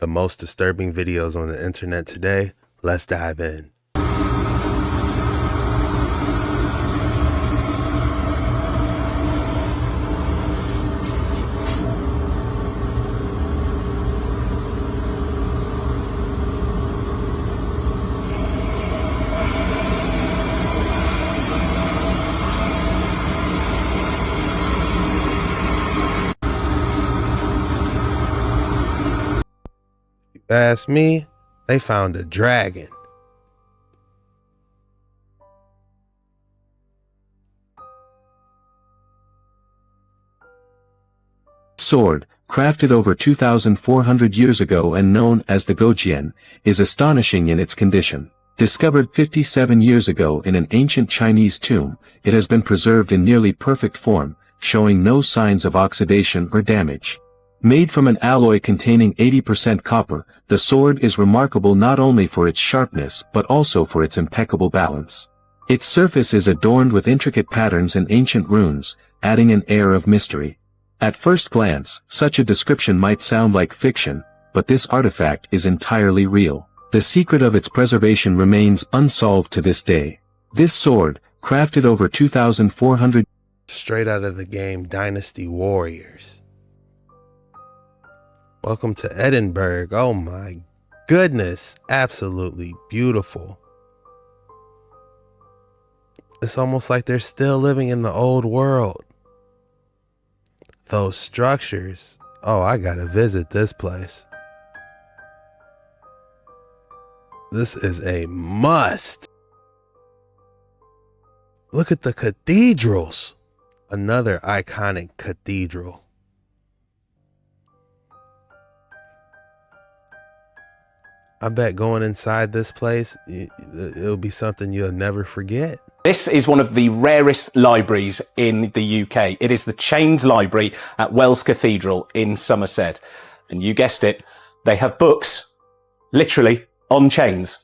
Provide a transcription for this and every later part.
the most disturbing videos on the internet today. Let's dive in. If you ask me, they found a dragon. Sword, crafted over 2,400 years ago and known as the Gojian, is astonishing in its condition. Discovered 57 years ago in an ancient Chinese tomb, it has been preserved in nearly perfect form, showing no signs of oxidation or damage. Made from an alloy containing 80% copper, the sword is remarkable not only for its sharpness but also for its impeccable balance. Its surface is adorned with intricate patterns and ancient runes, adding an air of mystery. At first glance, such a description might sound like fiction, but this artifact is entirely real. The secret of its preservation remains unsolved to this day. This sword, crafted over 2,400 straight out of the game Dynasty Warriors. Welcome to Edinburgh. Oh my goodness, absolutely beautiful. It's almost like they're still living in the old world. Those structures. Oh, I gotta visit this place. This is a must. Look at the cathedrals. Another iconic cathedral. I bet going inside this place, it'll be something you'll never forget. This is one of the rarest libraries in the UK. It is the Chained Library at Wells Cathedral in Somerset. And you guessed it, they have books, literally, on chains.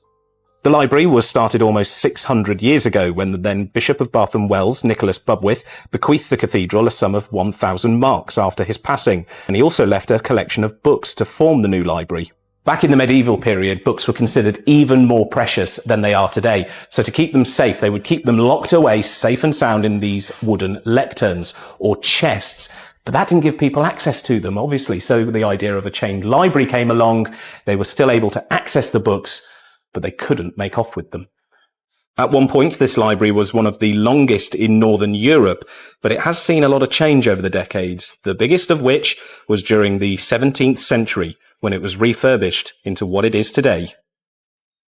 The library was started almost 600 years ago when the then Bishop of Bath and Wells, Nicholas Bubwith, bequeathed the cathedral a sum of 1,000 marks after his passing. And he also left a collection of books to form the new library. Back in the medieval period, books were considered even more precious than they are today. So to keep them safe, they would keep them locked away safe and sound in these wooden lecterns or chests. But that didn't give people access to them, obviously. So the idea of a chained library came along. They were still able to access the books, but they couldn't make off with them. At one point, this library was one of the longest in Northern Europe, but it has seen a lot of change over the decades, the biggest of which was during the 17th century, when it was refurbished into what it is today.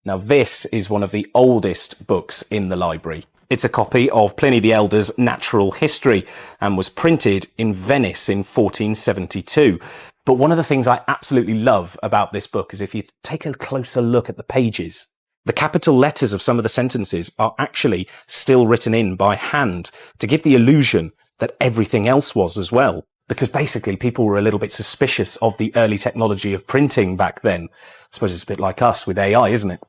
Now, this is one of the oldest books in the library. It's a copy of Pliny the Elder's Natural History and was printed in Venice in 1472. But one of the things I absolutely love about this book is if you take a closer look at the pages, the capital letters of some of the sentences are actually still written in by hand to give the illusion that everything else was as well. Because basically people were a little bit suspicious of the early technology of printing back then. I suppose it's a bit like us with AI, isn't it?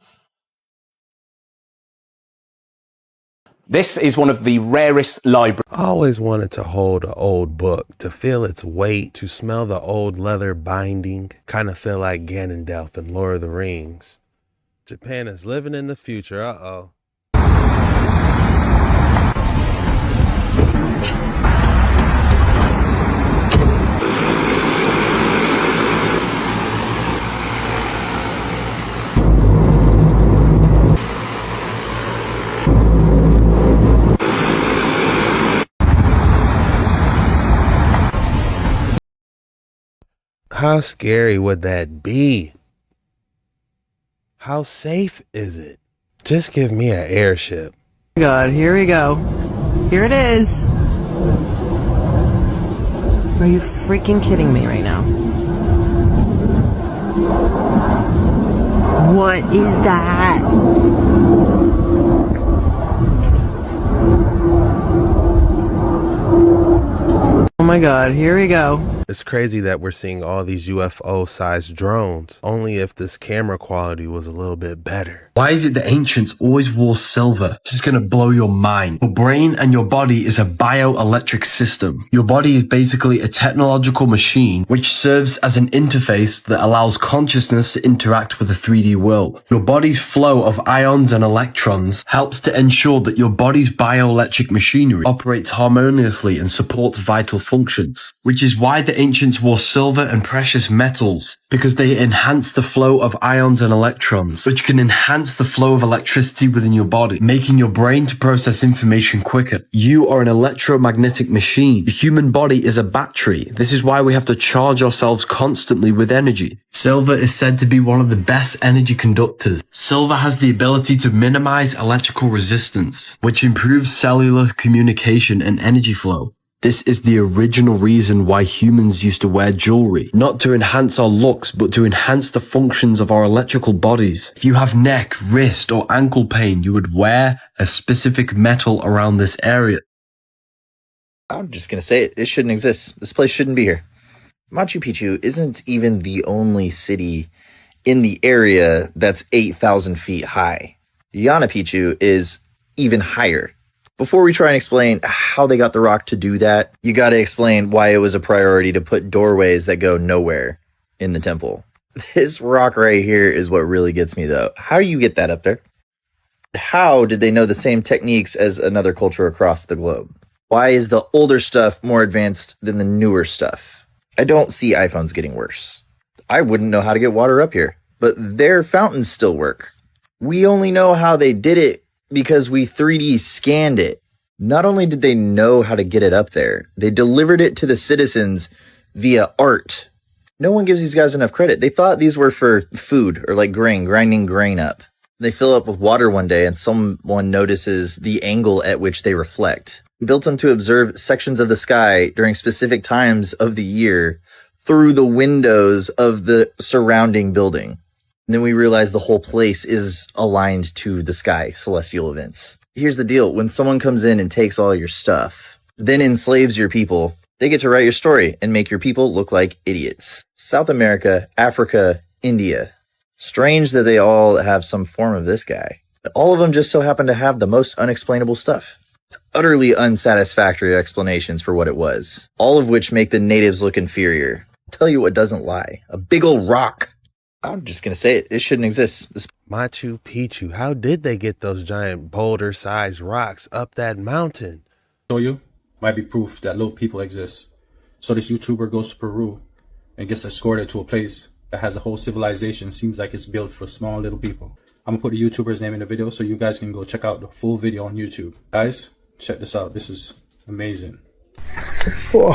This is one of the rarest libraries. I always wanted to hold an old book, to feel its weight, to smell the old leather binding, kind of feel like Ganondorf in Lord of the Rings. Japan is living in the future, uh-oh. How scary would that be? How safe is it? Just give me an airship. God, here we go. Here it is. Are you freaking kidding me right now? What is that? Oh my God, here we go. It's crazy that we're seeing all these UFO-sized drones, only if this camera quality was a little bit better. Why is it the ancients always wore silver? This is going to blow your mind. Your brain and your body is a bioelectric system. Your body is basically a technological machine which serves as an interface that allows consciousness to interact with the 3D world. Your body's flow of ions and electrons helps to ensure that your body's bioelectric machinery operates harmoniously and supports vital functions, which is why the ancients wore silver and precious metals, because they enhance the flow of ions and electrons, which can enhance the flow of electricity within your body, making your brain to process information quicker. You are an electromagnetic machine. The human body is a battery. This is why we have to charge ourselves constantly with energy. Silver is said to be one of the best energy conductors. Silver has the ability to minimize electrical resistance, which improves cellular communication and energy flow. This is the original reason why humans used to wear jewelry, not to enhance our looks, but to enhance the functions of our electrical bodies. If you have neck, wrist, or ankle pain, you would wear a specific metal around this area. I'm just gonna say it. It shouldn't exist. This place shouldn't be here. Machu Picchu isn't even the only city in the area that's 8,000 feet high. Yana Picchu is even higher. Before we try and explain how they got the rock to do that, you gotta explain why it was a priority to put doorways that go nowhere in the temple. This rock right here is what really gets me though. How do you get that up there? How did they know the same techniques as another culture across the globe? Why is the older stuff more advanced than the newer stuff? I don't see iPhones getting worse. I wouldn't know how to get water up here, but their fountains still work. We only know how they did it because we 3D scanned it. Not only did they know how to get it up there, they delivered it to the citizens via art. No one gives these guys enough credit. They thought these were for food or like grain, grinding grain up. They fill up with water one day and someone notices the angle at which they reflect. We built them to observe sections of the sky during specific times of the year through the windows of the surrounding building. And then we realize the whole place is aligned to the sky, celestial events. Here's the deal. When someone comes in and takes all your stuff, then enslaves your people, they get to write your story and make your people look like idiots. South America, Africa, India. Strange that they all have some form of this guy. But all of them just so happen to have the most unexplainable stuff. Utterly unsatisfactory explanations for what it was. All of which make the natives look inferior. I'll tell you what doesn't lie. A big old rock. I'm just gonna say it. It shouldn't exist. Machu Picchu, how did they get those giant boulder-sized rocks up that mountain? Show you might be proof that little people exist. So this YouTuber goes to Peru and gets escorted to a place that has a whole civilization. Seems like it's built for small little people. I'm gonna put the YouTuber's name in the video so you guys can go check out the full video on YouTube. Guys, check this out. This is amazing. Wow.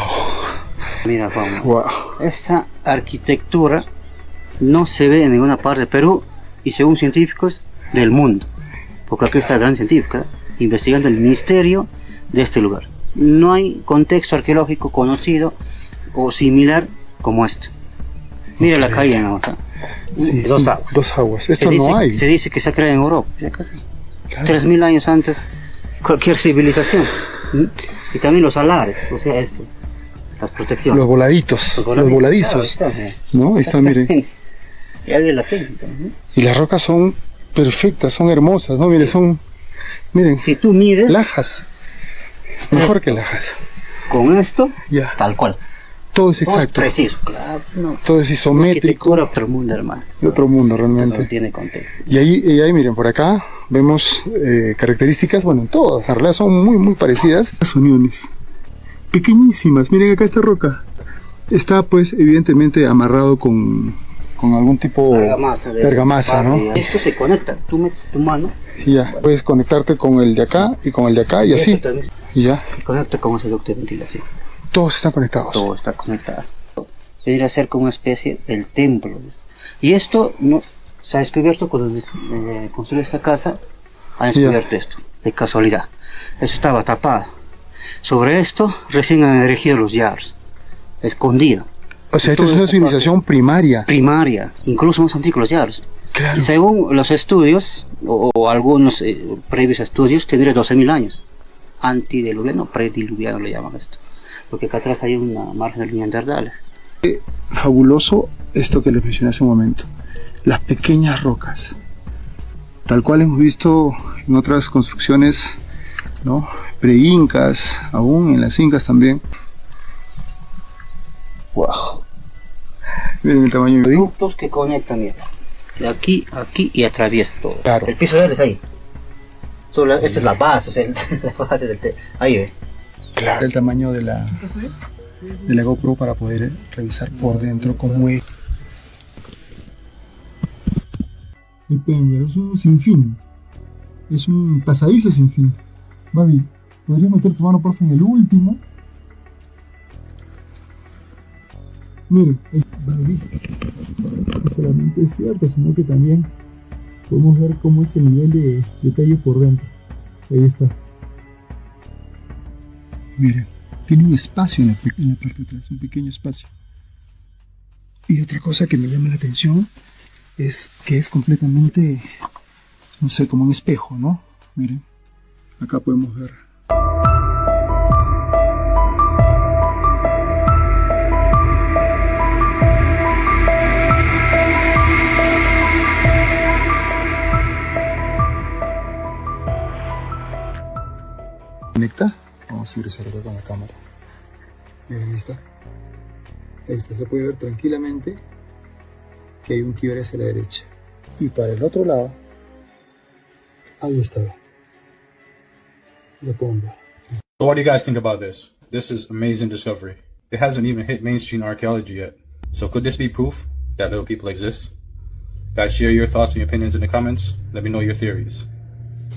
Mira, Juan, Wow. esta arquitectura no se ve en ninguna parte de Perú y según científicos del mundo, porque aquí está gran científica investigando el misterio de este lugar. No hay contexto arqueológico conocido o similar como este. Mira la calle, ¿no? O sea, Sí, dos aguas. dos aguas. Esto no hay. Se dice que se ha creado en Europa, ya casi. Claro. 3000 años antes de cualquier civilización. Y también los alares, o sea, esto, las protecciones. Los voladitos, los voladizos. Claro, ¿No? Ahí está, miren. Y había la técnica, ¿no? Y las rocas son perfectas, son hermosas, ¿no? Miren, son, miren, Si tú mides lajas. Mejor que lajas. con esto, Ya. tal cual. Todo es Todo es exacto. preciso, claro. No. Todo es isométrico. Arquitectura otro mundo, hermano. De otro mundo, No realmente. tiene contexto. Y ahí, miren, por acá vemos características, bueno, en todas, en realidad son muy parecidas. Las uniones, pequeñísimas. Miren acá esta roca. Está, pues, evidentemente amarrado con algún tipo Argamasa, de argamasa, ¿no? Esto se conecta. Tú metes tu mano. Y ya, puedes conectarte con el de acá y con el de acá y así. Esto también Y ya, se conecta con ese ducto de ventilación. todos están conectados. Todo está conectado. Vendría a ser como una especie del templo. Y esto no se ha descubierto cuando construyó esta casa. Han descubierto esto, de casualidad. Eso estaba tapado. Sobre esto recién han erigido los llaros, escondido. O sea, esta es Todo una esta civilización primaria. primaria, incluso más antiguos los llaros. Claro. Y según los estudios, o algunos previos estudios, tendría 12.000 años. Antediluviano, prediluviano le llaman esto. Porque acá atrás hay una margen de los neandertales. Fabuloso esto que les mencioné hace un momento. Las pequeñas rocas. tal cual hemos visto en otras construcciones, ¿no? Pre-incas, aún en las incas también. Wow. Miren el tamaño. Ductos que conectan, mira. De aquí, aquí y atraviesa todo. Claro. El piso de él es ahí. Esta es la base, o sea, la base del ahí ve. Claro. El tamaño de la GoPro para poder revisar por dentro cómo es. Ahí pueden ver, es un sinfín. Es un pasadizo sin fin. Babi, ¿podrías meter tu mano porfa en el último? Miren, Babi, no solamente es cierto, sino que también podemos ver cómo es el nivel de detalle por dentro. Ahí está. Miren, tiene un espacio en la parte de atrás, un pequeño espacio. Y otra cosa que me llama la atención es que es completamente, no sé, como un espejo, ¿no? Miren, acá podemos ver. ¿Conecta? Vamos a ingresar acá con la cámara. Miren, ahí está. Ahí está, se puede ver tranquilamente que hay un quiebre hacia la derecha. Y para el otro lado, ahí está. Lo pueden ver. So what do you guys think about this? This is amazing discovery. It hasn't even hit mainstream archaeology yet. So could this be proof that little people exist? Guys, share your thoughts and your opinions in the comments. Let me know your theories.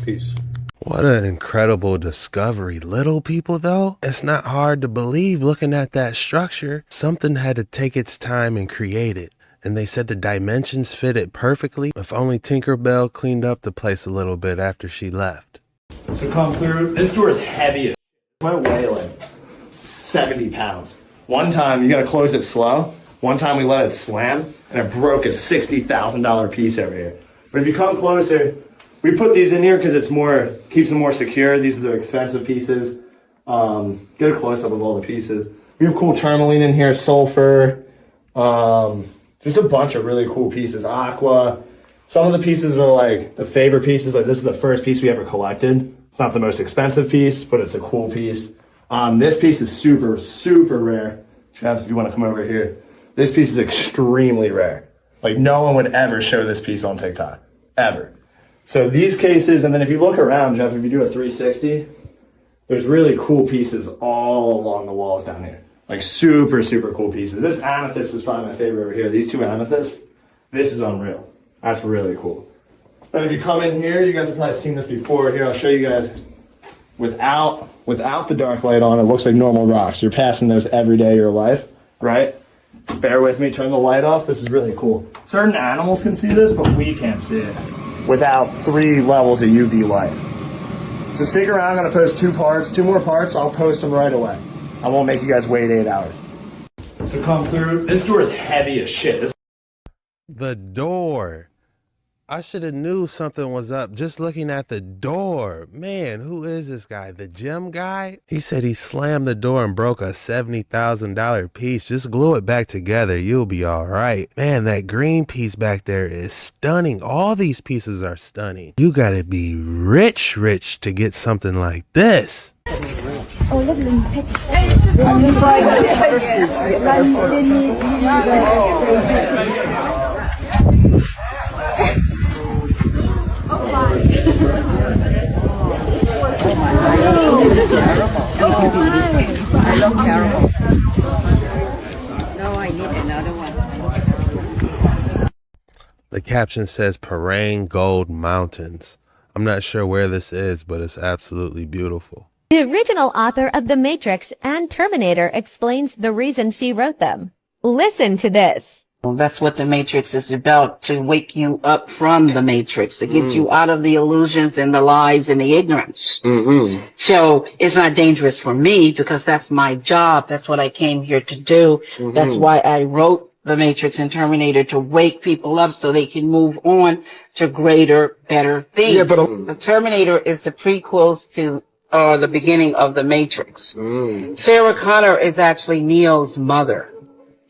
Peace. What an incredible discovery. Little people, though, it's not hard to believe looking at that structure. Something had to take its time and create it. And they said the dimensions fit it perfectly. If only Tinkerbell cleaned up the place a little bit after she left. So come through. This door is heavy as I weigh like 70 pounds. One time, you gotta close it slow. One time we let it slam and it broke a $60,000 piece over here. But if you come closer, we put these in here because it's more, keeps them more secure. These are the expensive pieces. Get a close up of all the pieces. We have cool tourmaline in here, sulfur. Just a bunch of really cool pieces. Aqua. Some of the pieces are like the favorite pieces. Like this is the first piece we ever collected. It's not the most expensive piece, but it's a cool piece. This piece is super, super rare. Travis, if you want to come over here. This piece is extremely rare. Like no one would ever show this piece on TikTok. Ever. So these cases, and then if you look around, Jeff, if you do a 360, there's really cool pieces all along the walls down here. Like super, super cool pieces. This amethyst is probably my favorite over here. These two amethysts, this is unreal. That's really cool. And if you come in here, you guys have probably seen this before. Here, I'll show you guys. Without the dark light on, it looks like normal rocks. You're passing those every day of your life, right? Bear with me, turn the light off. This is really cool. Certain animals can see this, but we can't see it without 3 levels of UV light. So stick around, I'm gonna post 2 more parts, I'll post them right away. I won't make you guys wait 8 hours. So come through. This door is heavy as shit. The door. I should have knew something was up just looking at the door. Man, who is this guy? The gym guy? He said he slammed the door and broke a $70,000 piece. Just glue it back together. You'll be all right. Man, that green piece back there is stunning. All these pieces are stunning. You gotta be rich to get something like this. I look terrible. No, I need another one. The caption says Parang Gold Mountains. I'm not sure where this is, but it's absolutely beautiful. The original author of The Matrix and Terminator explains the reason she wrote them. Listen to this. Well, that's what the Matrix is about, to wake you up from the Matrix, to get you out of the illusions and the lies and the ignorance. So it's not dangerous for me because that's my job. That's what I came here to do. That's why I wrote the Matrix and Terminator, to wake people up so they can move on to greater, better things. Yeah, but the Terminator is the prequels to the beginning of the Matrix. Sarah Connor is actually Neo's mother.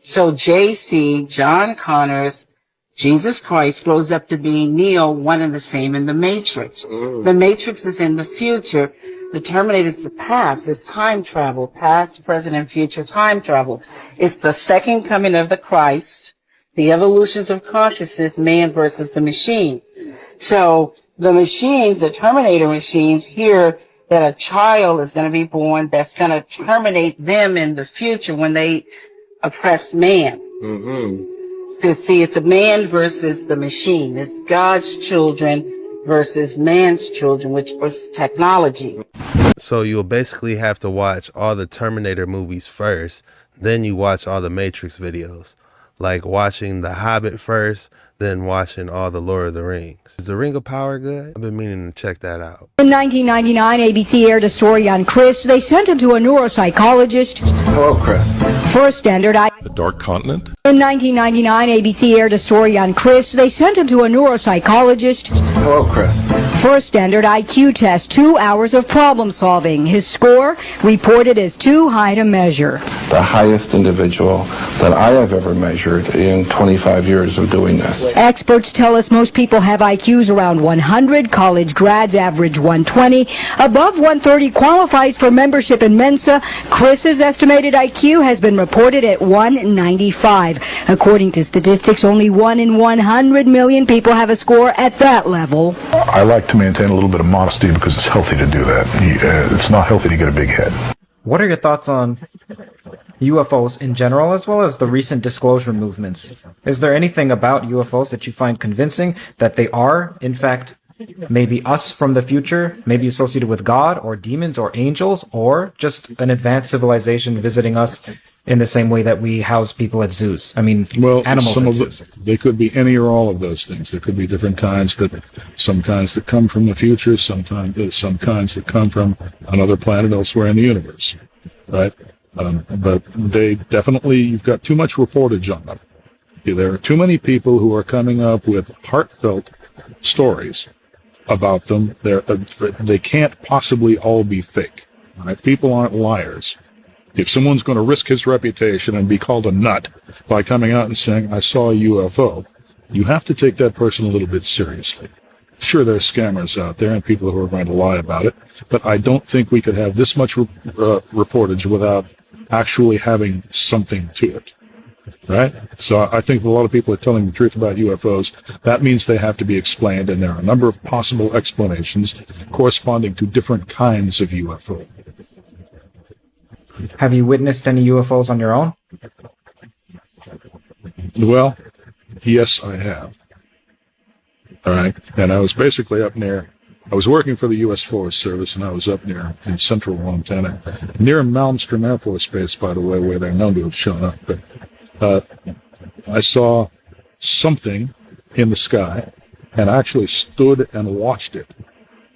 So JC, John Connor's Jesus Christ grows up to be Neo, one and the same in the Matrix. The Matrix is in the future. The Terminator is the past. It's time travel, past, present, and future time travel. It's the second coming of the Christ, the evolutions of consciousness, man versus the machine. So the machines, the Terminator machines, hear that a child is going to be born that's going to terminate them in the future when they oppress man. So see, it's a man versus the machine. It's God's children versus man's children, which was technology. So you'll basically have to watch all the Terminator movies first, then you watch all the Matrix videos. Like watching The Hobbit first, then watching all the Lord of the Rings. Is the Ring of Power good? I've been meaning to check that out. In 1999, ABC aired a story on Chris. They sent him to a neuropsychologist. Hello, Chris. For a standard The Dark Continent? In 1999, ABC aired a story on Chris. They sent him to a neuropsychologist. Hello, Chris. For a standard IQ test, 2 hours of problem solving. His score reported as too high to measure. The highest individual that I have ever measured in 25 years of doing this. Experts tell us most people have IQs around 100. College grads average 120. Above 130 qualifies for membership in Mensa. Chris's estimated IQ has been reported at 195. According to statistics, only 1 in 100 million people have a score at that level. I like to maintain a little bit of modesty because it's healthy to do that. It's not healthy to get a big head. What are your thoughts on UFOs in general, as well as the recent disclosure movements? Is there anything about UFOs that you find convincing that they are, in fact, maybe us from the future, maybe associated with God or demons or angels, or just an advanced civilization visiting us in the same way that we house people at zoos? I mean, animals at zoos. They could be any or all of those things. There could be different kinds some kinds that come from the future, some kinds that come from another planet elsewhere in the universe, right? But they definitely, you've got too much reportage on them. There are too many people who are coming up with heartfelt stories about them. They can't possibly all be fake, right? People aren't liars. If someone's going to risk his reputation and be called a nut by coming out and saying, I saw a UFO, you have to take that person a little bit seriously. Sure, there's scammers out there and people who are going to lie about it, but I don't think we could have this much reportage without actually having something to it, right? So I think if a lot of people are telling the truth about UFOs, that means they have to be explained, and there are a number of possible explanations corresponding to different kinds of UFO. Have you witnessed any UFOs on your own? Well, yes, I have. All right. And I was basically up near, I was working for the U.S. Forest Service, and I was up near in central Montana, near Malmstrom Air Force Base, by the way, where they're known to have shown up. But I saw something in the sky and actually stood and watched it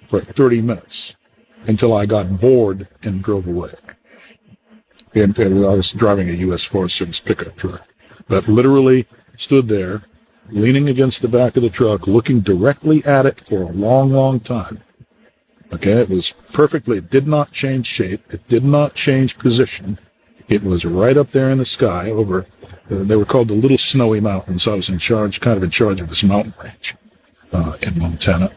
for 30 minutes until I got bored and drove away. And I was driving a U.S. Forest Service pickup truck, but literally stood there, leaning against the back of the truck, looking directly at it for a long, long time. Okay, it was perfectly, it did not change shape, it did not change position. It was right up there in the sky over, they were called the Little Snowy Mountains. I was kind of in charge of this mountain range in Montana,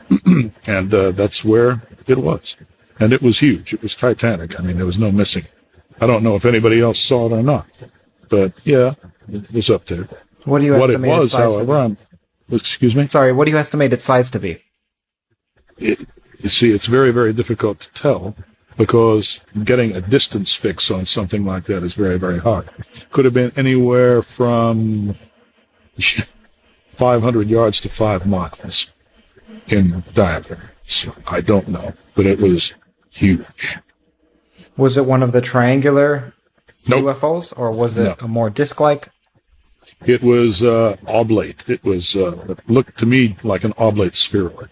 and that's where it was. And it was huge, it was titanic, I mean, there was no missing. I don't know if anybody else saw it or not, but yeah, it was up there. What do you estimate its size however, excuse me? Sorry, what do you estimate its size to be? You see, it's very, very difficult to tell because getting a distance fix on something like that is very, very hard. Could have been anywhere from 500 yards to 5 miles in diameter. So I don't know, but it was huge. Was it one of the triangular UFOs, or was it a more disc-like? It was oblate. It was it looked to me like an oblate spheroid.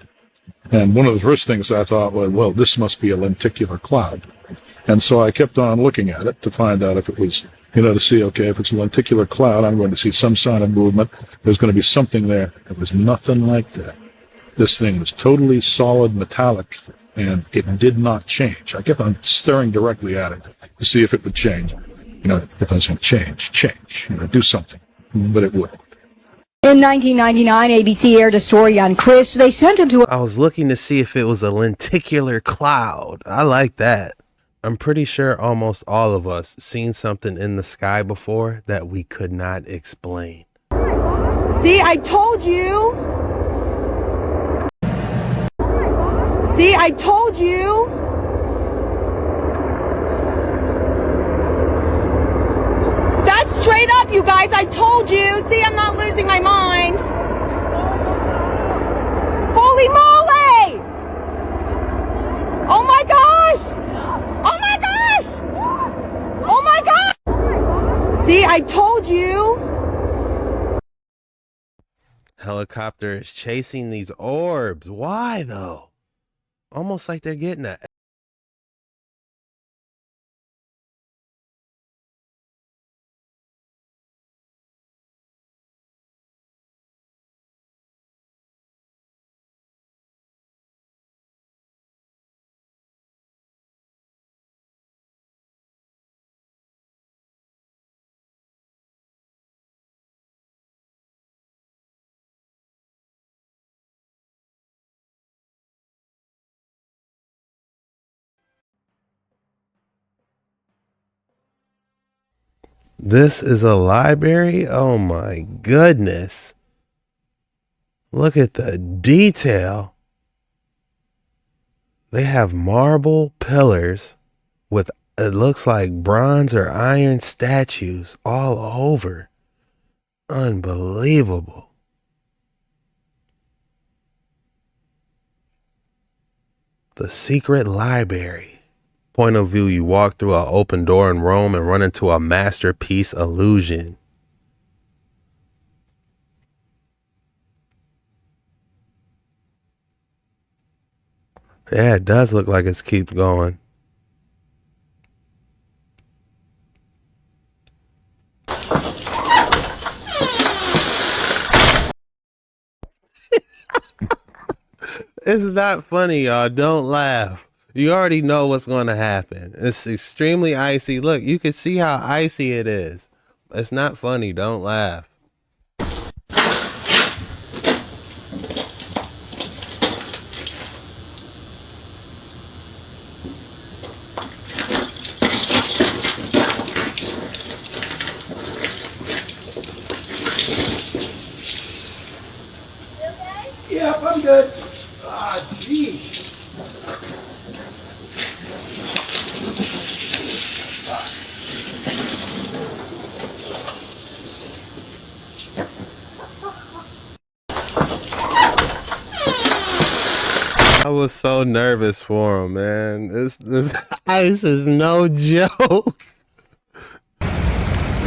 And one of the first things I thought was, well, this must be a lenticular cloud. And so I kept on looking at it to find out if it was, to see, okay, if it's a lenticular cloud, I'm going to see some sign of movement. There's going to be something there. It was nothing like that. This thing was totally solid metallic, and it did not change. I kept on staring directly at it to see if it would change. If it was going to change, do something. But it wouldn't. In 1999, ABC aired a story on Chris. They sent him to I was looking to see if it was a lenticular cloud. I like that. I'm pretty sure almost all of us seen something in the sky before that we could not explain. See, I told you. See, I told you. That's straight up, you guys. I told you. See, I'm not losing my mind. Holy moly! Oh my gosh! Oh my gosh! Oh my gosh! See, I told you. Helicopter is chasing these orbs. Why though? Almost like they're getting a This is a library? Oh my goodness. Look at the detail. They have marble pillars with, it looks like bronze or iron statues all over. Unbelievable. The secret library. Point of view, you walk through an open door in Rome and run into a masterpiece illusion. Yeah, it does look like it's keeps going. It's not funny, y'all. Don't laugh. You already know what's going to happen. It's extremely icy. Look, you can see how icy it is. It's not funny. Don't laugh. Yep, I'm good. Ah, geez. I was so nervous for him, man. This ice is no joke.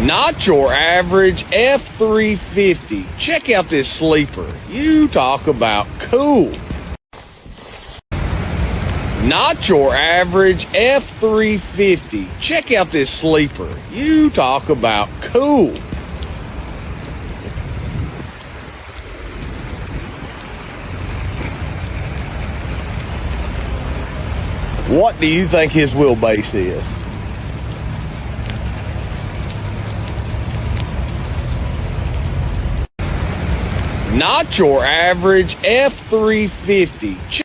Not your average F-350. Check out this sleeper. You talk about cool. Not your average F-350. Check out this sleeper. You talk about cool. What do you think his wheelbase is? Not your average F-350.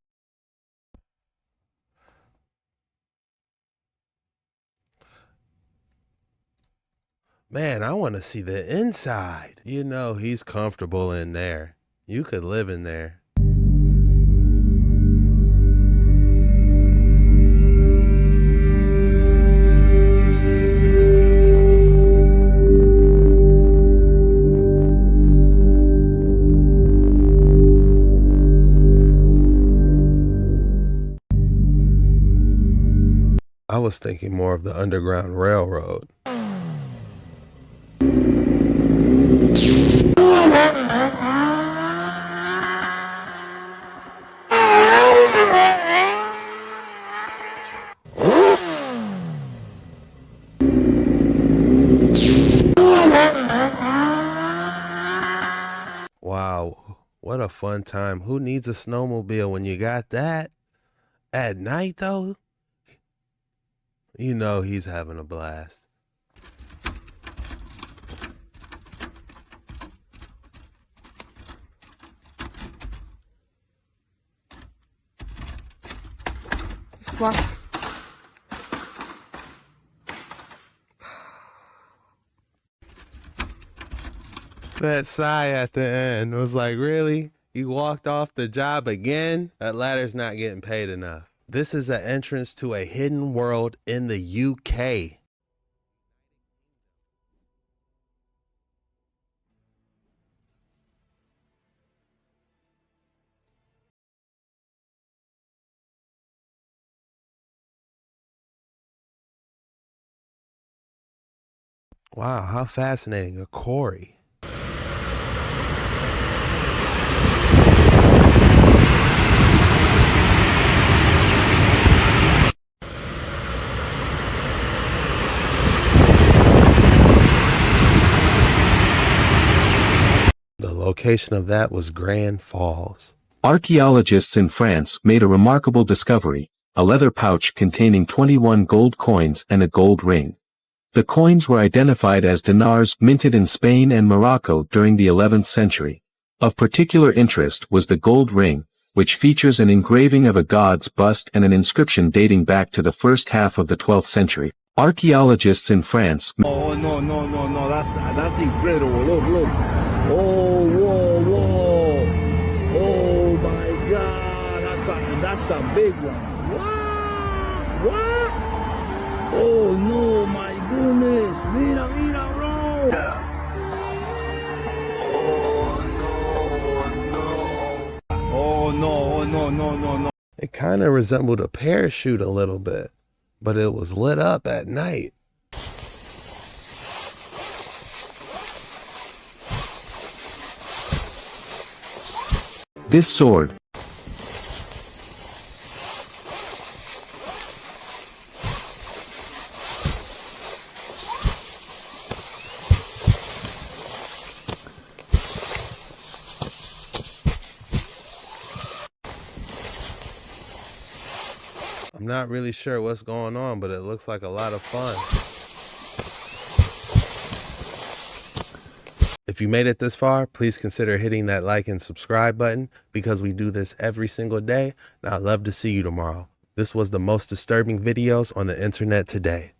Man, I want to see the inside. You know, he's comfortable in there. You could live in there. I was thinking more of the Underground Railroad. Wow, what a fun time. Who needs a snowmobile when you got that? At night, though? You know he's having a blast. Walk. That sigh at the end was like, really? You walked off the job again? That ladder's not getting paid enough. This is an entrance to a hidden world in the UK. Wow, how fascinating. A quarry. The location of that was Grand Falls. Archaeologists in France made a remarkable discovery, a leather pouch containing 21 gold coins and a gold ring. The coins were identified as dinars minted in Spain and Morocco during the 11th century. Of particular interest was the gold ring, which features an engraving of a god's bust and an inscription dating back to the first half of the 12th century. Archaeologists in France. Oh, no, that's incredible. Look. Oh, whoa. Oh my God, that's a big one. What? Oh no, my goodness. Mira, bro. Oh no. It kind of resembled a parachute a little bit, but it was lit up at night. This sword. I'm not really sure what's going on, but it looks like a lot of fun. If you made it this far, please consider hitting that like and subscribe button because we do this every single day, and I'd love to see you tomorrow. This was the most disturbing videos on the internet today.